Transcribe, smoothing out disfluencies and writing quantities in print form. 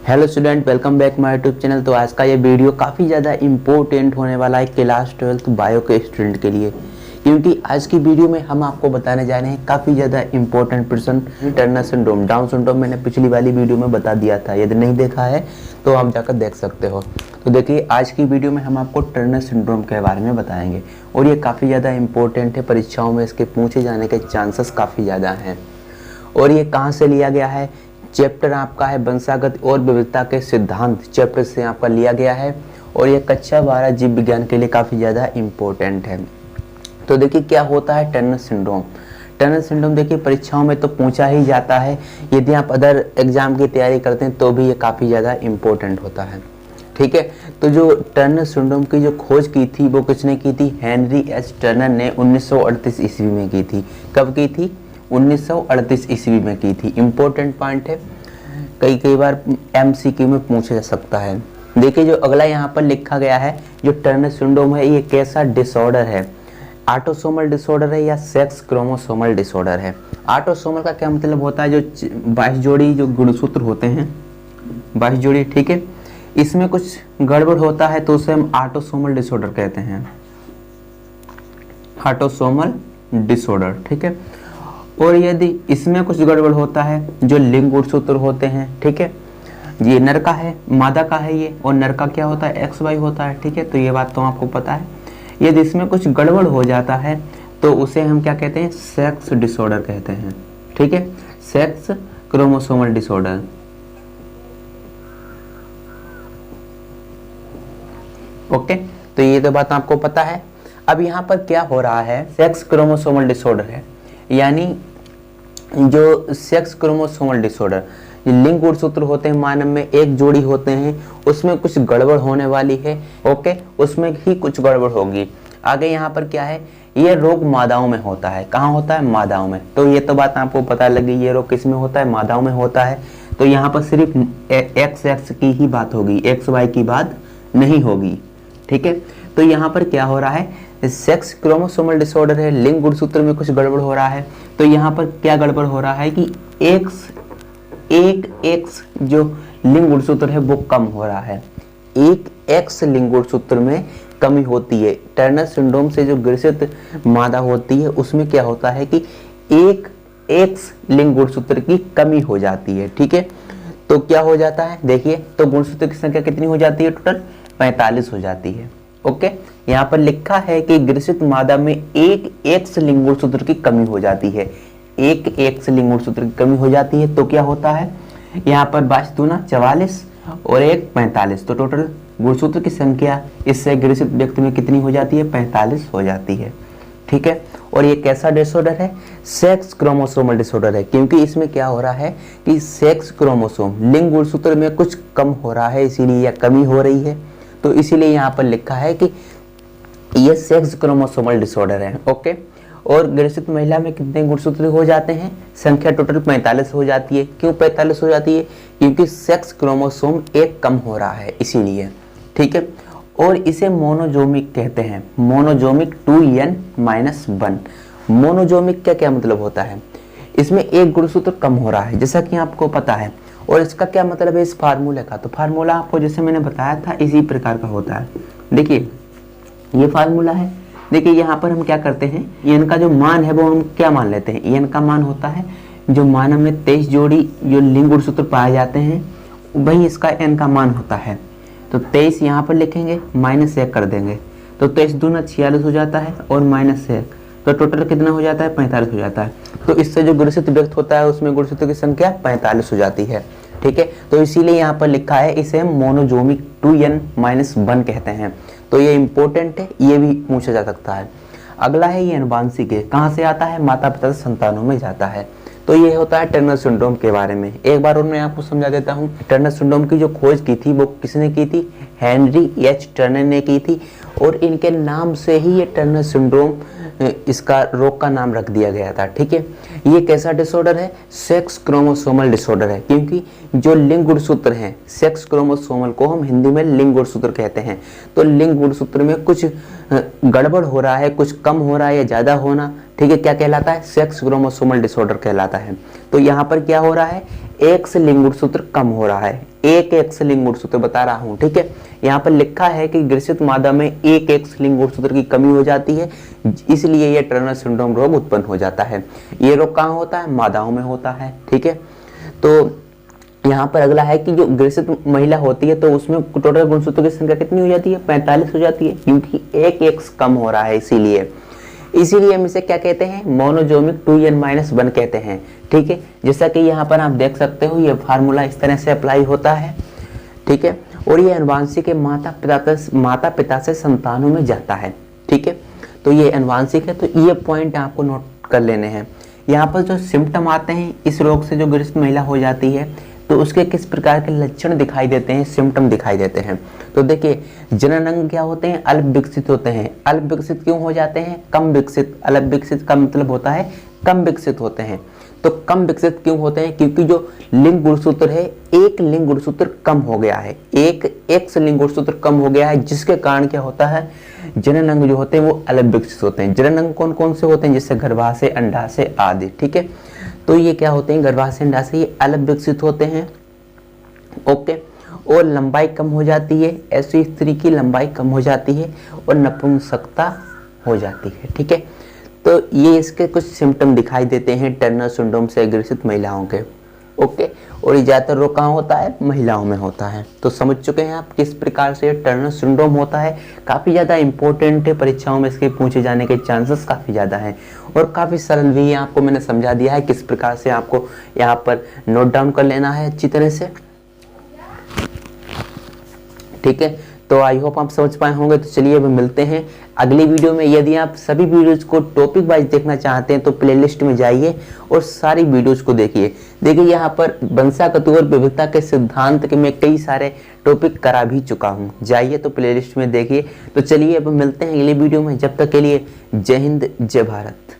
Hello student, welcome back my YouTube channel. तो आज का ये वीडियो काफ़ी ज़्यादा इम्पोर्टेंट होने वाला है क्लास 12th बायो के स्टूडेंट के लिए, क्योंकि आज की वीडियो में हम आपको बताने जा रहे हैं काफ़ी ज़्यादा इम्पोर्टेंट प्रश्न टर्नर सिंड्रोम, डाउन सिंड्रोम। मैंने पिछली वाली वीडियो में बता दिया था, यदि नहीं देखा है तो आप जाकर देख सकते हो। तो देखिए, आज की वीडियो में हम आपको टर्नर सिंड्रोम के बारे में बताएंगे और ये काफ़ी ज़्यादा इम्पोर्टेंट है। परीक्षाओं में इसके पूछे जाने के चांसेस काफ़ी ज़्यादा हैं। और ये कहाँ से लिया गया है? चैप्टर आपका है वंशागत और विविधता के सिद्धांत चैप्टर से आपका लिया गया है और ये कक्षा 12 जीव विज्ञान के लिए काफ़ी ज़्यादा इम्पोर्टेंट है। तो देखिए, क्या होता है टर्नर सिंड्रोम। टर्नर सिंड्रोम देखिए परीक्षाओं में तो पूछा ही जाता है, यदि आप अदर एग्जाम की तैयारी करते हैं तो भी ये काफ़ी ज़्यादा इम्पोर्टेंट होता है। ठीक है, तो जो टर्नर सिंड्रोम की जो खोज की थी वो किसने की थी? हेनरी एच टर्नर ने 1938 ईस्वी में की थी। कब की थी? 1938 ईस्वी में की थी। इम्पोर्टेंट पॉइंट है, कई बार एमसीक्यू में पूछा जा सकता है। देखिए, जो अगला यहाँ पर लिखा गया है, जो टर्नर सिंड्रोम है ये कैसा डिसऑर्डर है? ऑटोसोमल डिसऑर्डर है या सेक्स क्रोमोसोमल डिसऑर्डर है? ऑटोसोमल का क्या मतलब होता है? जो 22 जोड़ी जो गुणसूत्र होते हैं, 22 जोड़ी, ठीक है, इसमें कुछ गड़बड़ होता है तो उसे हम ऑटोसोमल डिसऑर्डर कहते हैं, ऑटोसोमल डिसऑर्डर। ठीक है, और यदि इसमें कुछ गड़बड़ होता है, जो लिंग गुणसूत्र होते हैं, ठीक है, ये नर का है, मादा का है ये, और नर का क्या होता है? XY होता है। ठीक है, तो ये बात तो आपको पता है। यदि इसमें कुछ गड़बड़ हो जाता है तो उसे हम क्या कहते हैं? सेक्स डिसऑर्डर कहते हैं। ठीक है, सेक्स क्रोमोसोमल डिसऑर्डर। ओके, तो ये तो बात आपको पता है। अब यहाँ पर क्या हो रहा है? सेक्स क्रोमोसोमल डिसऑर्डर है, यानी जो सेक्स क्रोमोसोमल डिसऑर्डर, लिंग गुणसूत्र होते हैं मानव में, एक जोड़ी होते हैं, उसमें कुछ गड़बड़ होने वाली है। ओके, उसमें ही कुछ गड़बड़ होगी। आगे यहाँ पर क्या है? ये रोग मादाओं में होता है। कहाँ होता है? मादाओं में। तो ये तो बात आपको पता लगी, ये रोग किस में होता है? मादाओं में होता है। तो यहाँ पर सिर्फ XX की ही बात होगी, XY की बात नहीं होगी। ठीक है, तो यहाँ पर क्या हो रहा है? सेक्स क्रोमोसोमल डिसऑर्डर है, लिंग गुणसूत्र में कुछ गड़बड़ हो रहा है। तो यहाँ पर क्या गड़बड़ हो रहा है कि एक X जो लिंग गुणसूत्र है वो कम हो रहा है, एक X लिंग गुणसूत्र में कमी होती है। टर्नर सिंड्रोम से जो ग्रसित मादा होती है उसमें क्या होता है कि एक X लिंग गुणसूत्र की कमी हो जाती है। ठीक है, तो क्या हो जाता है? देखिए, तो गुणसूत्र की संख्या कितनी हो जाती है? टोटल 45 हो जाती है। ओके, यहाँ पर लिखा है कि ग्रसित मादा में एक X लिंग गुणसूत्र की कमी हो जाती है, एक X लिंग गुणसूत्र की कमी हो जाती है। तो क्या होता है? यहाँ पर 22 दूना 44 और 1 45, तो टोटल गुणसूत्र की संख्या इससे ग्रसित व्यक्ति में कितनी हो जाती है? 45 हो जाती है। ठीक है, और ये कैसा डिसऑर्डर है? सेक्स क्रोमोसोमल डिसऑर्डर है, क्योंकि इसमें क्या हो रहा है कि सेक्स क्रोमोसोम लिंग गुणसूत्र में कुछ कम हो रहा है, इसीलिए यह कमी हो रही है। तो इसीलिए यहाँ पर लिखा है कि ये सेक्स क्रोमोसोमल डिसऑर्डर है। ओके, और ग्रसित महिला में कितने गुणसूत्र हो जाते हैं? संख्या टोटल 45 हो जाती है। क्यों 45 हो जाती है? क्योंकि सेक्स क्रोमोसोम एक कम हो रहा है, इसीलिए। ठीक है, और इसे मोनोजोमिक कहते हैं, मोनोजोमिक 2n-1। मोनोजोमिक का क्या मतलब होता है? इसमें एक गुणसूत्र कम हो रहा है, जैसा कि आपको पता है। और इसका क्या मतलब है इस फार्मूले का? तो फार्मूला आपको जैसे मैंने बताया था इसी प्रकार का होता है। देखिए, ये फार्मूला है। देखिए, यहाँ पर हम क्या करते हैं, n का जो मान है वो हम क्या मान लेते हैं? n का मान होता है जो मानव में 23 जोड़ी जो लिंग गुणसूत्र पाए जाते हैं, वही इसका n का मान होता है। तो 23 यहाँ पर लिखेंगे, -1 कर देंगे, तो 23 दूना 46 हो जाता है और -1, तो टोटल कितना हो जाता है? 45 हो जाता है। तो इससे जो ग्रसित व्यक्ति होता है उसमें गुणसूत्र की संख्या 45 हो जाती है। ठीक है, तो इसीलिए यहाँ पर लिखा है इसे हम मोनोजोमिक 2n-1 कहते हैं। तो ये इंपॉर्टेंट है, ये भी पूछा जा सकता है। अगला है ये अनुवांशिक है, कहाँ से आता है? माता पिता से संतानों में जाता है। तो ये होता है टर्नर सिंड्रोम के बारे में। एक बार और मैं आपको समझा देता हूँ। टर्नर सिंड्रोम की जो खोज की थी वो किसने की थी? हेनरी एच टर्नर ने की थी, और इनके नाम से ही ये टर्नर सिंड्रोम इसका रोग का नाम रख दिया गया था। ठीक है, ये कैसा डिसऑर्डर है? सेक्स क्रोमोसोमल डिसऑर्डर है, क्योंकि जो लिंग गुणसूत्र हैं, सेक्स क्रोमोसोमल को हम हिंदी में लिंग गुणसूत्र कहते हैं। तो लिंग गुणसूत्र में कुछ गड़बड़ हो रहा है, कुछ कम हो रहा है या ज्यादा होना, ठीक है, क्या कहलाता है? सेक्स क्रोमोसोमल डिसऑर्डर कहलाता है। तो यहाँ पर क्या हो रहा है? एक्स लिंग गुणसूत्र कम हो रहा है, एक एक्स लिंग गुणसूत्र बता रहा हूं, ठीक है। यहाँ पर लिखा है कि ग्रसित मादा में एक एक्स लिंग गुणसूत्र की कमी हो जाती है, इसलिए यह टर्नर सिंड्रोम रोग उत्पन्न हो जाता है। ये रोग कहाँ होता है? मादाओं में होता है, ठीक है। तो यहाँ पर अगला है कि जो ग्रसित महिला होती है तो उसमें टोटल गुणसूत्रों की संख्या कितनी हो जाती है? 45 हो जाती है, क्योंकि एक एक्स कम हो रहा है, इसीलिए हम इसे क्या कहते हैं? मोनोजोमिक 2n-1 कहते हैं, ठीक है। जैसा कि यहाँ पर आप देख सकते हो, ये फार्मूला इस तरह से अप्लाई होता है, ठीक है। और ये अनुवांशिक माता पिता से संतानों में जाता है, ठीक है। तो ये अनुवांशिक है, तो ये पॉइंट आपको नोट कर लेने हैं। यहाँ पर जो सिम्टम आते हैं इस रोग से जो ग्रसित महिला हो जाती है, तो उसके किस प्रकार के लक्षण दिखाई देते हैं, सिम्टम दिखाई देते हैं। तो देखिए, जनन अंग क्या होते हैं? अल्प विकसित होते हैं। अल्प विकसित क्यों हो जाते हैं? कम विकसित। अल्प विकसित का मतलब होता है कम विकसित होते हैं। तो कम विकसित क्यों होते हैं? क्योंकि जो लिंग गुणसूत्र है, एक लिंग गुणसूत्र कम हो गया है, एक एक्स लिंग गुणसूत्र कम हो गया है, जिसके कारण क्या होता है? जनन अंग जो होते हैं वो अल्प विकसित होते हैं। जनन अंग कौन कौन से होते हैं? जैसे गर्भाशय, अंडाशय आदि, ठीक है। तो ये क्या होते हैं? गर्भाशय, अंडाशय, ये अल्प विकसित होते हैं, ओके। और लंबाई कम हो जाती है, ऐसी स्त्री की लंबाई कम हो जाती है और नपुंसकता हो जाती है, ठीक है। तो ये इसके कुछ सिम्टम दिखाई देते हैं टर्नर सिंड्रोम से ग्रसित महिलाओं के, ओके। और ये ज्यादातर रोग कहाँ होता है? महिलाओं में होता है। तो समझ चुके हैं आप किस प्रकार से टर्नर सिंड्रोम होता है। काफी ज्यादा इंपॉर्टेंट है, परीक्षाओं में इसके पूछे जाने के चांसेस काफी ज्यादा हैं और काफी सरल भी है। आपको मैंने समझा दिया है किस प्रकार से आपको यहाँ पर नोट डाउन कर लेना है अच्छी तरह से, ठीक है। तो आई होप आप समझ पाए होंगे। तो चलिए अब मिलते हैं अगली वीडियो में। यदि आप सभी वीडियोज को टॉपिक वाइज देखना चाहते हैं तो प्लेलिस्ट में जाइए और सारी वीडियोज को देखिए। देखिए यहाँ पर वंशागत और विविधता के सिद्धांत के मैं कई सारे टॉपिक करा भी चुका हूँ, जाइए तो प्लेलिस्ट में देखिए। तो चलिए अब मिलते हैं अगली वीडियो में, जब तक के लिए जय हिंद, जय भारत।